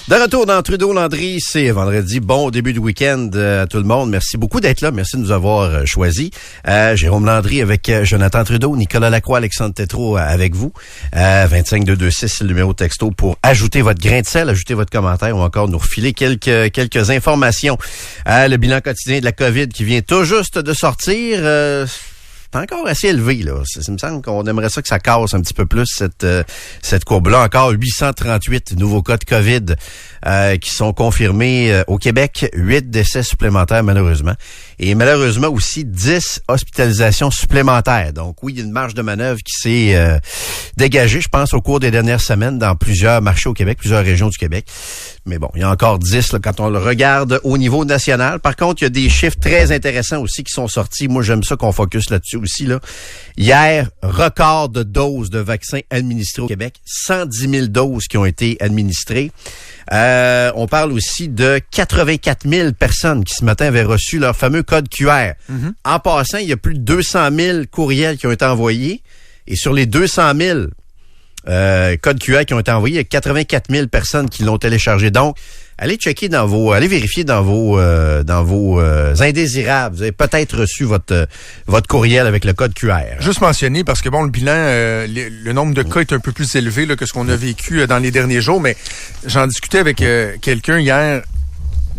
De retour dans Trudeau-Landry, c'est vendredi. Bon début de week-end à tout le monde. Merci beaucoup d'être là. Merci de nous avoir choisis. Jérôme Landry avec Jonathan Trudeau, Nicolas Lacroix, Alexandre Tétrault avec vous. 25226, c'est le numéro de texto pour ajouter votre grain de sel, ajouter votre commentaire ou encore nous refiler quelques informations. Le bilan quotidien de la COVID qui vient tout juste de sortir. C'est encore assez élevé, là. Ça me semble qu'on aimerait ça que ça casse un petit peu plus cette courbe-là. Encore 838 nouveaux cas de COVID qui sont confirmés au Québec. 8 décès supplémentaires, malheureusement. Et malheureusement aussi 10 hospitalisations supplémentaires. Donc oui, il y a une marge de manœuvre qui s'est dégagée, je pense, au cours des dernières semaines dans plusieurs marchés au Québec, plusieurs régions du Québec. Mais bon, il y a encore 10 là, quand on le regarde au niveau national. Par contre, il y a des chiffres très intéressants aussi qui sont sortis. Moi, j'aime ça qu'on focus là-dessus aussi. Là. Hier, record de doses de vaccins administrés au Québec. 110 000 doses qui ont été administrées. On parle aussi de 84 000 personnes qui ce matin avaient reçu leur fameux code QR. Mm-hmm. En passant, il y a plus de 200 000 courriels qui ont été envoyés. Et sur les 200 000 codes QR qui ont été envoyés, il y a 84 000 personnes qui l'ont téléchargé. Donc, allez checker allez vérifier dans vos indésirables. Vous avez peut-être reçu votre courriel avec le code QR. Juste mentionner, parce que bon, le bilan, le nombre de cas est un peu plus élevé là, que ce qu'on a vécu dans les derniers jours, mais j'en discutais avec quelqu'un hier.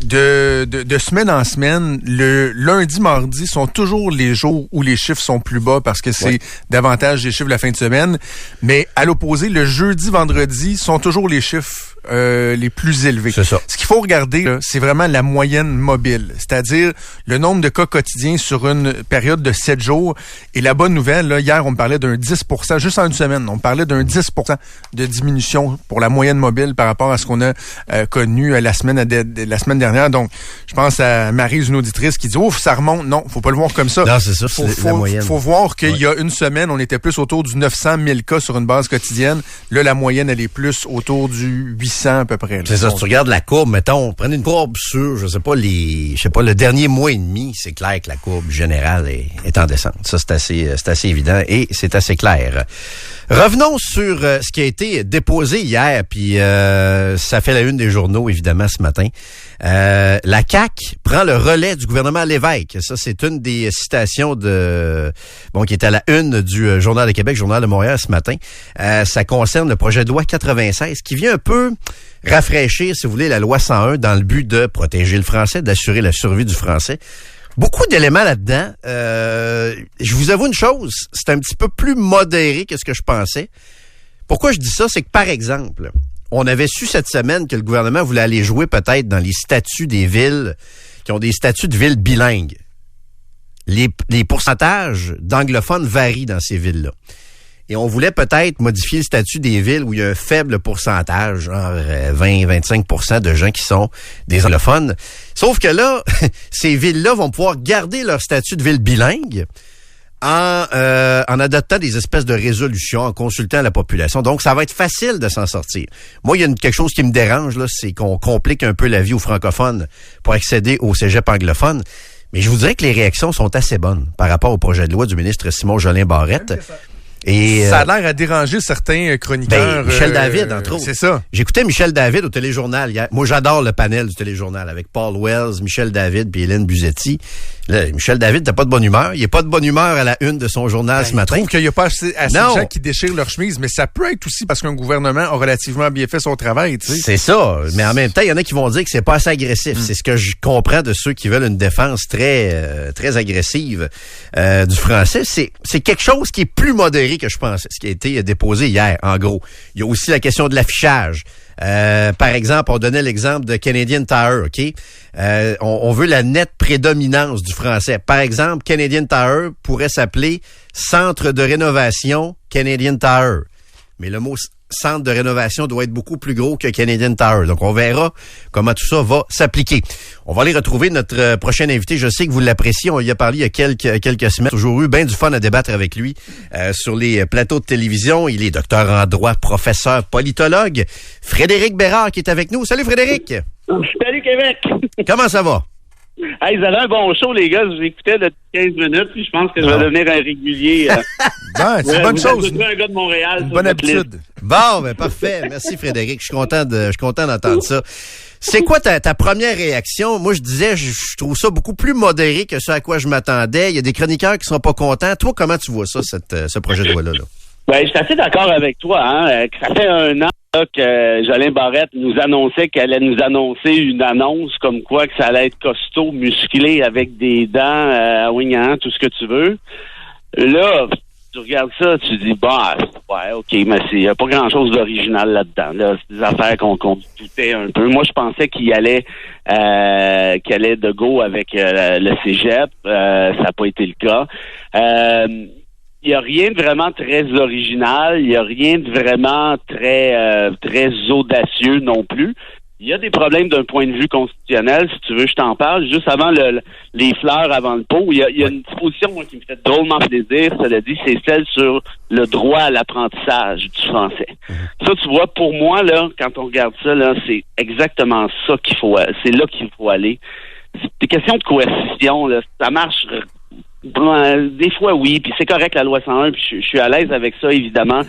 De semaine en semaine, le lundi, mardi sont toujours les jours où les chiffres sont plus bas parce que c'est davantage des chiffres de la fin de semaine. Mais à l'opposé, le jeudi, vendredi sont toujours les chiffres les plus élevés. C'est ça. Ce qu'il faut regarder, là, c'est vraiment la moyenne mobile, c'est-à-dire le nombre de cas quotidiens sur une période de 7 jours. Et la bonne nouvelle, là, hier, on parlait d'un 10%, juste en une semaine, on parlait d'un 10% de diminution pour la moyenne mobile par rapport à ce qu'on a connu la semaine dernière. Donc, je pense à Maryse, une auditrice, qui dit « Ouf, ça remonte. » Non, faut pas le voir comme ça. Non, c'est ça, c'est la moyenne. Faut voir qu'il y a une semaine, on était plus autour du 900 000 cas sur une base quotidienne. Là, la moyenne, elle est plus autour du 800 à peu près. Là. C'est ça, si tu regardes la courbe, mettons, prenez une courbe sur, le dernier mois et demi, c'est clair que la courbe générale est en descente. Ça, c'est assez évident et c'est assez clair. Revenons sur ce qui a été déposé hier, puis ça fait la une des journaux, évidemment, ce matin. La CAQ prend le relais du gouvernement Lévesque. Ça, c'est une des citations qui est à la une du Journal de Québec, Journal de Montréal ce matin. Ça concerne le projet de loi 96 qui vient un peu rafraîchir, si vous voulez, la loi 101 dans le but de protéger le français, d'assurer la survie du français. Beaucoup d'éléments là-dedans. Je vous avoue une chose, c'est un petit peu plus modéré que ce que je pensais. Pourquoi je dis ça? C'est que, par exemple, on avait su cette semaine que le gouvernement voulait aller jouer peut-être dans les statuts des villes qui ont des statuts de villes bilingues. Les pourcentages d'anglophones varient dans ces villes-là. Et on voulait peut-être modifier le statut des villes où il y a un faible pourcentage, genre 20-25% de gens qui sont des anglophones. Sauf que là, ces villes-là vont pouvoir garder leur statut de ville bilingue en adoptant des espèces de résolutions, en consultant la population. Donc, ça va être facile de s'en sortir. Moi, il y a quelque chose qui me dérange, là, c'est qu'on complique un peu la vie aux francophones pour accéder au cégep anglophone. Mais je vous dirais que les réactions sont assez bonnes par rapport au projet de loi du ministre Simon Jolin Barrette. Et, ça a l'air à déranger certains chroniqueurs. Michel David, entre autres. C'est ça. J'écoutais Michel David au téléjournal hier. Moi, j'adore le panel du téléjournal avec Paul Wells, Michel David puis Hélène Buzetti. Là, Michel David t'as pas de bonne humeur. Il est pas de bonne humeur à la une de son journal ce matin. Je trouve qu'il y a pas assez de gens qui déchirent leur chemise, mais ça peut être aussi parce qu'un gouvernement a relativement bien fait son travail, tu sais. C'est ça. Mais en même temps, il y en a qui vont dire que c'est pas assez agressif. C'est ce que je comprends de ceux qui veulent une défense très agressive du français. C'est quelque chose qui est plus modéré que je pensais. Ce qui a été déposé hier, en gros. Il y a aussi la question de l'affichage. Par exemple, on donnait l'exemple de Canadian Tire, OK? On veut la nette prédominance du français. Par exemple, Canadian Tire pourrait s'appeler Centre de rénovation Canadian Tire. Mais le mot centre de rénovation doit être beaucoup plus gros que Canadian Tire. Donc, on verra comment tout ça va s'appliquer. On va aller retrouver notre prochain invité. Je sais que vous l'appréciez. On y a parlé il y a quelques semaines. Toujours eu bien du fun à débattre avec lui sur les plateaux de télévision. Il est docteur en droit, professeur, politologue. Frédéric Bérard qui est avec nous. Salut Frédéric! Salut Québec! Comment ça va? Hey, vous avez un bon show, les gars. Je vous écoutais de 15 minutes, puis je pense que je vais devenir un régulier. C'est une bonne chose. Vous êtes un gars de Montréal. Une bonne habitude. Bon, ben parfait. Merci, Frédéric. Je suis content d'entendre ça. C'est quoi ta première réaction? Moi, je disais, je trouve ça beaucoup plus modéré que ce à quoi je m'attendais. Il y a des chroniqueurs qui sont pas contents. Toi, comment tu vois ça, ce projet de loi-là? Ben, je suis assez d'accord avec toi, hein. Ça fait un an là, que Jolin Barrette nous annonçait qu'elle allait nous annoncer une annonce comme quoi que ça allait être costaud, musclé, avec des dents, tout ce que tu veux. Là, tu regardes ça, tu dis, ouais, OK, mais il n'y a pas grand-chose d'original là-dedans. Là, c'est des affaires qu'on doutait un peu. Moi, je pensais qu'il allait de go avec le cégep. Ça n'a pas été le cas. Il n'y a rien de vraiment très original. Il n'y a rien de vraiment très audacieux non plus. Il y a des problèmes d'un point de vue constitutionnel, si tu veux, je t'en parle. Juste avant les fleurs avant le pot, il y a une disposition moi, qui me fait drôlement plaisir, cela dit, c'est celle sur le droit à l'apprentissage du français. Ça, tu vois, pour moi, là, quand on regarde ça, là, c'est exactement ça c'est là qu'il faut aller. C'est des questions de coercition, là. Ça marche des fois, oui, puis c'est correct la loi 101, puis je suis à l'aise avec ça, évidemment.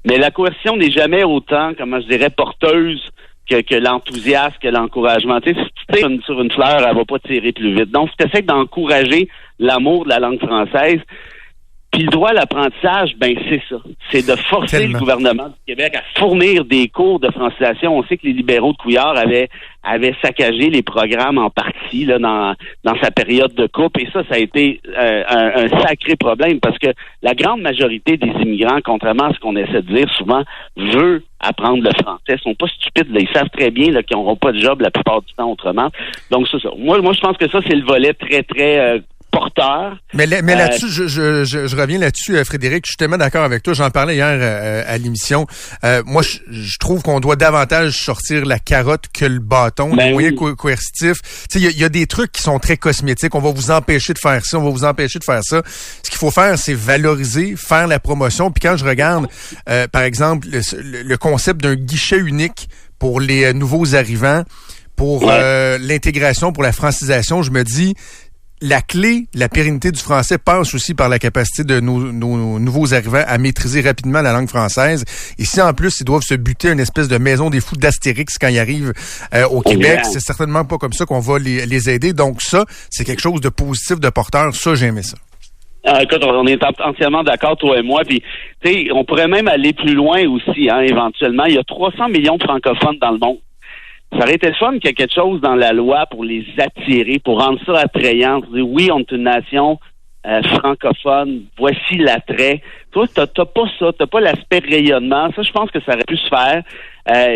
Mais la coercition n'est jamais autant, comment je dirais, porteuse que l'enthousiasme, que l'encouragement. Tu sais, si tu tires sur une fleur, elle va pas tirer plus vite. Donc, si tu essaies d'encourager l'amour de la langue française, puis le droit à l'apprentissage, ben c'est ça. C'est de forcer le gouvernement du Québec à fournir des cours de francisation. On sait que les libéraux de Couillard avaient saccagé les programmes en partie là dans sa période de coupe. Et ça a été un sacré problème parce que la grande majorité des immigrants, contrairement à ce qu'on essaie de dire souvent, veut apprendre le français. Ils sont pas stupides. Là. Ils savent très bien là, qu'ils n'auront pas de job la plupart du temps autrement. Donc c'est ça. Moi, je pense que ça, c'est le volet très, très porteur. Mais là-dessus, je reviens là-dessus, Frédéric. Je suis tellement d'accord avec toi. J'en parlais hier à l'émission. Moi, je trouve qu'on doit davantage sortir la carotte que le bâton, les moyens coercitifs. Tu sais, il y a des trucs qui sont très cosmétiques. On va vous empêcher de faire ça, on va vous empêcher de faire ça. Ce qu'il faut faire, c'est valoriser, faire la promotion. Puis quand je regarde, par exemple, le concept d'un guichet unique pour les nouveaux arrivants, pour l'intégration, pour la francisation, je me dis, la clé, la pérennité du français passe aussi par la capacité de nos nouveaux arrivants à maîtriser rapidement la langue française. Et si en plus, ils doivent se buter à une espèce de maison des fous d'Astérix quand ils arrivent au Québec, c'est certainement pas comme ça qu'on va les aider. Donc ça, c'est quelque chose de positif, de porteur. Ça, j'ai aimé ça. Écoute, on est entièrement d'accord, toi et moi. Puis, tu sais, on pourrait même aller plus loin aussi, hein, éventuellement. Il y a 300 millions de francophones dans le monde. Ça aurait été le fun qu'il y ait quelque chose dans la loi pour les attirer, pour rendre ça attrayant. Dire, oui, on est une nation francophone, voici l'attrait. Toi, t'as pas ça, t'as pas l'aspect rayonnement. Ça, je pense que ça aurait pu se faire.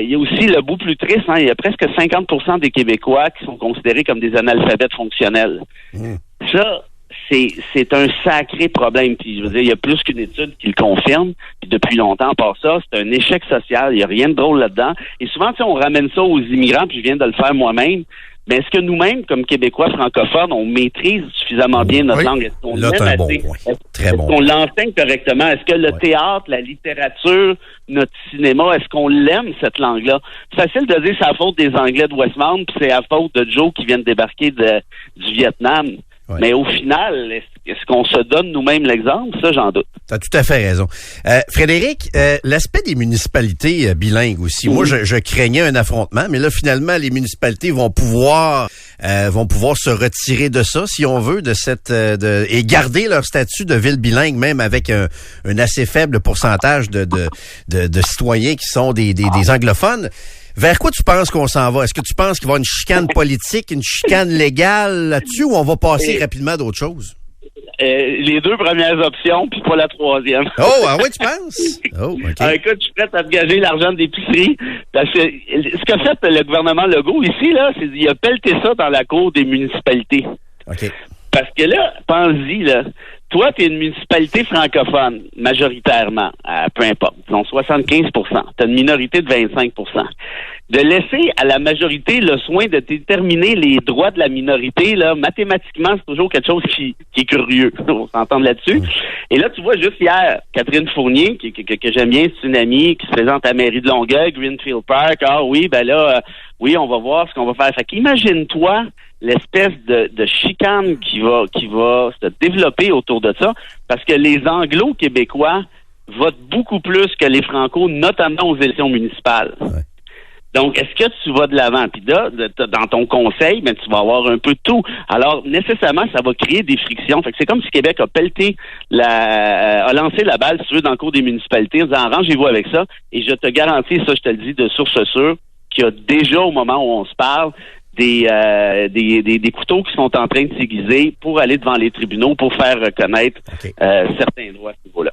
Il y a aussi le bout plus triste, hein, il y a presque 50% des Québécois qui sont considérés comme des analphabètes fonctionnels. Ça, c'est un sacré problème. Puis, je veux dire, il y a plus qu'une étude qui le confirme. Puis depuis longtemps, par ça, c'est un échec social. Il n'y a rien de drôle là-dedans. Et souvent, tu sais, on ramène ça aux immigrants, puis je viens de le faire moi-même. Mais est-ce que nous-mêmes, comme Québécois francophones, on maîtrise suffisamment bien notre langue? Est-ce qu'on l'aime assez? Est-ce qu'on l'enseigne correctement? Est-ce que le théâtre, la littérature, notre cinéma, est-ce qu'on l'aime, cette langue-là? C'est facile de dire c'est la faute des Anglais de Westmount, puis c'est la faute de Joe qui vient de débarquer du Vietnam. Ouais. Mais au final, est-ce qu'on se donne nous-mêmes l'exemple? Ça, j'en doute. Tu as tout à fait raison. Frédéric, l'aspect des municipalités bilingues aussi. Moi, je craignais un affrontement, mais là, finalement, les municipalités vont pouvoir se retirer de ça, si on veut, de cette et garder leur statut de ville bilingue, même avec un assez faible pourcentage de citoyens qui sont des anglophones. Vers quoi tu penses qu'on s'en va? Est-ce que tu penses qu'il va y avoir une chicane politique, une chicane légale là-dessus, ou on va passer rapidement à d'autres choses? Les deux premières options, puis pas la troisième. Oh, ah oui, tu penses? Oh, OK. Écoute, je suis prêt à te gager l'argent d'épicerie. Parce que ce qu'a fait le gouvernement Legault ici, là, c'est qu'il a pelleté ça dans la cour des municipalités. OK. Parce que là, pense-y, là. Toi, tu es une municipalité francophone, majoritairement, peu importe, disons 75%. Tu as une minorité de 25%. De laisser à la majorité le soin de déterminer les droits de la minorité, là, mathématiquement, c'est toujours quelque chose qui est curieux. On s'entend là-dessus. Et là, tu vois, juste hier, Catherine Fournier, que j'aime bien, c'est une amie qui se présente à la mairie de Longueuil, Greenfield Park. Ah oui, ben là, oui, on va voir ce qu'on va faire. Fait qu'imagine-toi l'espèce de chicane qui va se développer autour de ça, parce que les Anglo-Québécois votent beaucoup plus que les Franco, notamment aux élections municipales. Ouais. Donc, est-ce que tu vas de l'avant? Puis là, dans ton conseil, ben, tu vas avoir un peu de tout. Alors, nécessairement, ça va créer des frictions. Fait que c'est comme si Québec a lancé la balle, si tu veux, dans le cours des municipalités, en disant, arrangez-vous avec ça. Et je te garantis, ça, je te le dis de source sûre, qu'il y a déjà, au moment où on se parle, des couteaux qui sont en train de s'aiguiser pour aller devant les tribunaux, pour faire reconnaître certains droits à ce niveau-là.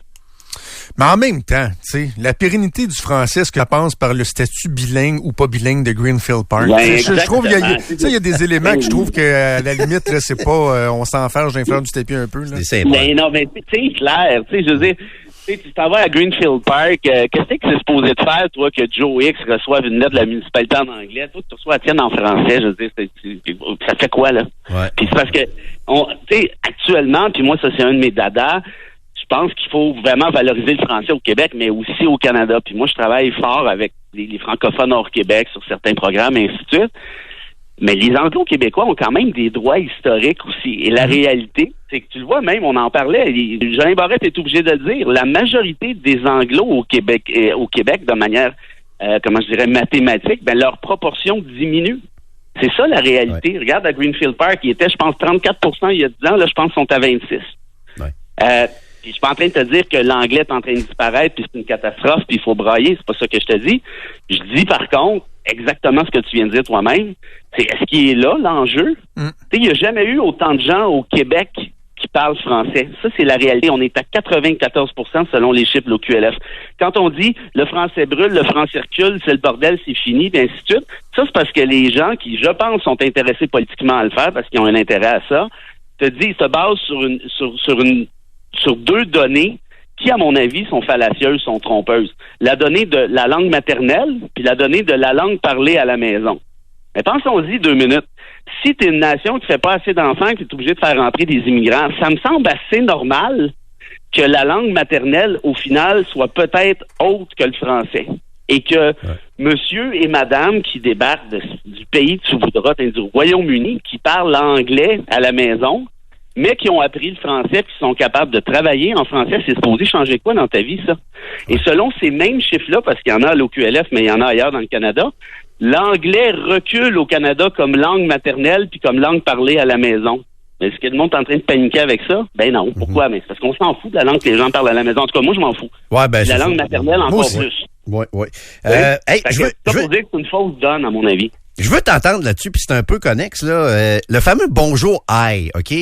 Mais en même temps, tu sais, la pérennité du français, est-ce que ça passe par le statut bilingue ou pas bilingue de Greenfield Park? Ben, je trouve il y a des éléments que je trouve que à la limite, là, c'est pas on s'enferme d'un fleur du tapis un peu. Là. Mais non, mais tu sais, clair, tu sais, je veux dire, tu t'en vas à Greenfield Park, qu'est-ce que c'est supposé de faire, toi, que Joe X reçoive une lettre de la municipalité en anglais, toi, tu reçois la tienne en français, je veux dire, ça fait quoi, là? Ouais. Puis c'est parce que, tu sais, actuellement, puis moi, ça, c'est un de mes dadas, je pense qu'il faut vraiment valoriser le français au Québec, mais aussi au Canada. Puis moi, je travaille fort avec les francophones hors Québec sur certains programmes, et ainsi de suite. Mais les Anglo-Québécois ont quand même des droits historiques aussi. Et la réalité, c'est que tu le vois même, on en parlait, Jolin Barrette est obligé de le dire, la majorité des Anglos au Québec de manière, mathématique, ben leur proportion diminue. C'est ça la réalité. Ouais. Regarde à Greenfield Park, il était, je pense, 34% il y a 10 ans, là, je pense qu'ils sont à 26%. Ouais. Puis je suis pas en train de te dire que l'anglais est en train de disparaître, puis c'est une catastrophe, puis il faut brailler, c'est pas ça que je te dis. Je dis par contre exactement ce que tu viens de dire toi-même, c'est est-ce qu'il est là l'enjeu? Tu sais, il n'y a jamais eu autant de gens au Québec qui parlent français. Ça, c'est la réalité. On est à 94% selon les chiffres de l'OQLF. Quand on dit le français brûle, le français recule, c'est le bordel, c'est fini, puis ainsi de suite, ça c'est parce que les gens qui, je pense, sont intéressés politiquement à le faire, parce qu'ils ont un intérêt à ça, se basent sur deux données qui, à mon avis, sont fallacieuses, sont trompeuses. La donnée de la langue maternelle, puis la donnée de la langue parlée à la maison. Mais pensons-y 2 minutes. Si tu es une nation qui ne fait pas assez d'enfants, qui est obligée de faire rentrer des immigrants, ça me semble assez normal que la langue maternelle, au final, soit peut-être autre que le français. Et que monsieur et madame qui débarquent du pays que tu voudras, du Royaume-Uni, qui parlent l'anglais à la maison, mais qui ont appris le français, qui sont capables de travailler en français, c'est supposé changer quoi dans ta vie, ça? Et selon ces mêmes chiffres-là, parce qu'il y en a à l'OQLF, mais il y en a ailleurs dans le Canada, l'anglais recule au Canada comme langue maternelle puis comme langue parlée à la maison. Est-ce que le monde est en train de paniquer avec ça? Ben non. Pourquoi? Mais c'est parce qu'on s'en fout de la langue que les gens parlent à la maison. En tout cas, moi, je m'en fous. Ouais, ben, la langue maternelle, encore plus. Oui. Je veux dire que c'est une fausse donne, à mon avis. Je veux t'entendre là-dessus, puis c'est un peu connexe, là. Le fameux bonjour aïe, OK?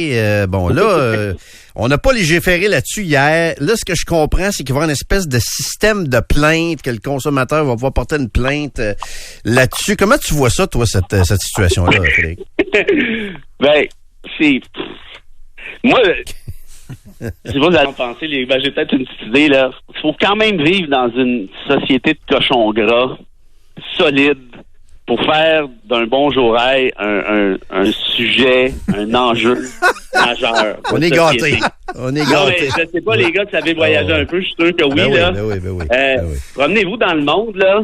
On n'a pas légiféré là-dessus hier. Là, ce que je comprends, c'est qu'il va y avoir une espèce de système de plainte, que le consommateur va pouvoir porter une plainte là-dessus. Comment tu vois ça, toi, cette situation-là, Frédéric? Ben, c'est... Moi... Je sais pas, vous allez en penser, j'ai peut-être une petite idée, là. Il faut quand même vivre dans une société de cochons gras, solide, pour faire d'un bonjour aïe un sujet, un enjeu majeur. On est gâtés. Non, mais je sais pas, les gars, qui savez voyager un peu, je suis sûr que oui, là. Oui. Promenez-vous dans le monde, là,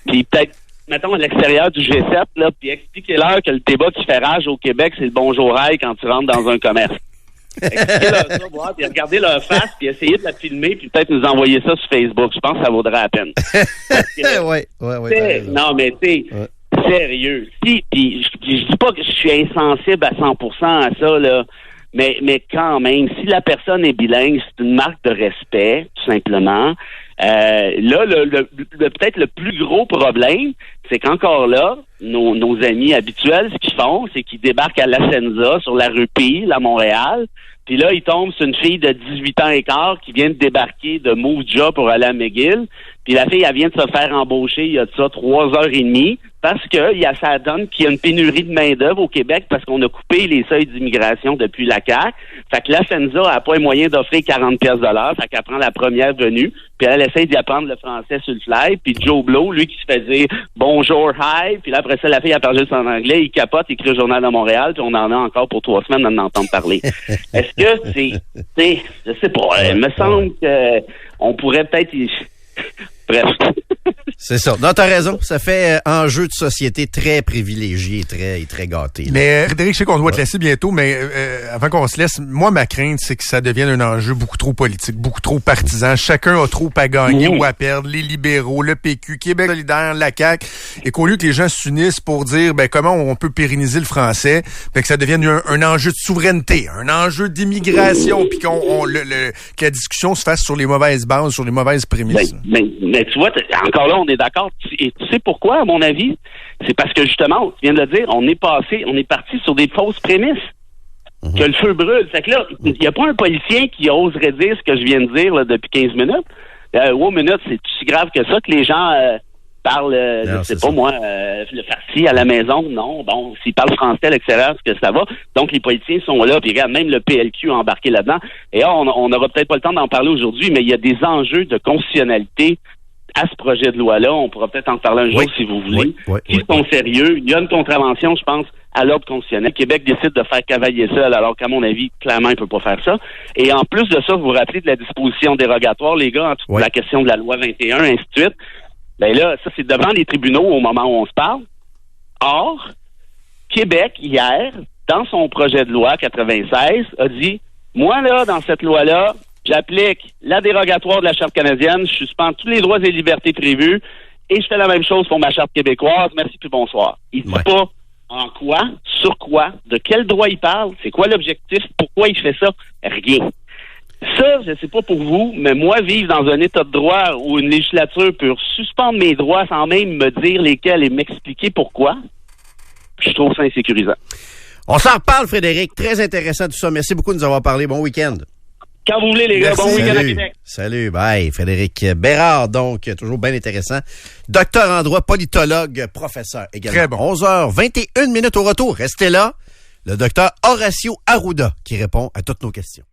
puis peut-être, mettons, à l'extérieur du G7, là, puis expliquez-leur que le débat qui fait rage au Québec, c'est le bonjour aïe quand tu rentres dans un commerce. Expliquez-leur ça, voir, puis regardez leur face, puis essayez de la filmer, puis peut-être nous envoyer ça sur Facebook. Je pense que ça vaudrait la peine. Ouais. Non, mais tu sais, sérieux. Puis je dis pas que je suis insensible à 100% à ça, là, mais quand même, si la personne est bilingue, c'est une marque de respect, tout simplement. Là, peut-être le plus gros problème, c'est qu'encore là, nos amis habituels, ce qu'ils font, c'est qu'ils débarquent à La Senza, sur la rue Peel, à Montréal, puis là, ils tombent sur une fille de 18 ans et quart qui vient de débarquer de Moose-Jaw pour aller à McGill, puis la fille, elle vient de se faire embaucher il y a de ça 3h30, parce que ça donne qu'il y a une pénurie de main-d'œuvre au Québec parce qu'on a coupé les seuils d'immigration depuis la CAQ. Fait que la Senza n'a pas les moyens d'offrir 40$ de l'heure, fait qu'elle prend la première venue, puis elle essaie d'y apprendre le français sur le fly, puis Joe Blow, lui qui se fait dire bonjour, hi, puis là après ça, la fille a parlé juste en anglais, il capote, il écrit le Journal de Montréal, puis on en a encore pour 3 semaines d'en entendre parler. Est-ce que je sais pas, il me semble que on pourrait peut-être Bref. C'est ça. Non, t'as raison. Ça fait enjeu de société très privilégié et très gâté. Là. Mais Frédéric, je sais qu'on doit te laisser bientôt, mais avant qu'on se laisse, moi, ma crainte, c'est que ça devienne un enjeu beaucoup trop politique, beaucoup trop partisan. Chacun a trop à gagner ou à perdre. Les libéraux, le PQ, Québec solidaire, la CAQ. Et qu'au lieu que les gens s'unissent pour dire comment on peut pérenniser le français, que ça devienne un enjeu de souveraineté, un enjeu d'immigration, puis que la discussion se fasse sur les mauvaises bases, sur les mauvaises prémices. Mais tu vois, encore là, on est d'accord. Et tu sais pourquoi, à mon avis? C'est parce que justement, tu viens de le dire, on est parti sur des fausses prémices. Que le feu brûle. Fait que là, il n'y a pas un politicien qui oserait dire ce que je viens de dire là, depuis 15 minutes. 8 minutes, c'est si grave que ça que les gens parlent, je sais pas moi, le farci à la maison. Non, bon, s'ils parlent français à l'extérieur, est-ce que ça va? Donc, les politiciens sont là, puis regarde, même le PLQ a embarqué là-dedans. Et là, on n'aura peut-être pas le temps d'en parler aujourd'hui, mais il y a des enjeux de constitutionnalité à ce projet de loi-là. On pourra peut-être en parler un jour si vous voulez. Ils sont sérieux. Il y a une contravention, je pense, à l'ordre constitutionnel. Québec décide de faire cavalier seul, alors qu'à mon avis, clairement, il peut pas faire ça. Et en plus de ça, vous vous rappelez de la disposition dérogatoire, les gars, en toute la question de la loi 21, ainsi de suite. Ben là, ça, c'est devant les tribunaux au moment où on se parle. Or, Québec, hier, dans son projet de loi 96, a dit, moi, là, dans cette loi-là, j'applique la dérogatoire de la Charte canadienne, je suspends tous les droits et libertés prévus, et je fais la même chose pour ma Charte québécoise. Merci, puis bonsoir. Il dit pas en quoi, sur quoi, de quel droit il parle, c'est quoi l'objectif, pourquoi il fait ça, rien. Ça, je sais pas pour vous, mais moi, vivre dans un état de droit où une législature peut suspendre mes droits sans même me dire lesquels et m'expliquer pourquoi, je trouve ça insécurisant. On s'en reparle, Frédéric. Très intéressant tout ça. Merci beaucoup de nous avoir parlé. Bon week-end. Quand vous voulez, les gars. Bon week-end à Québec. Salut. Bye. Frédéric Bérard, donc, toujours bien intéressant. Docteur en droit, politologue, professeur également. Très bon. 11h21 au retour. Restez là. Le docteur Horacio Arruda qui répond à toutes nos questions.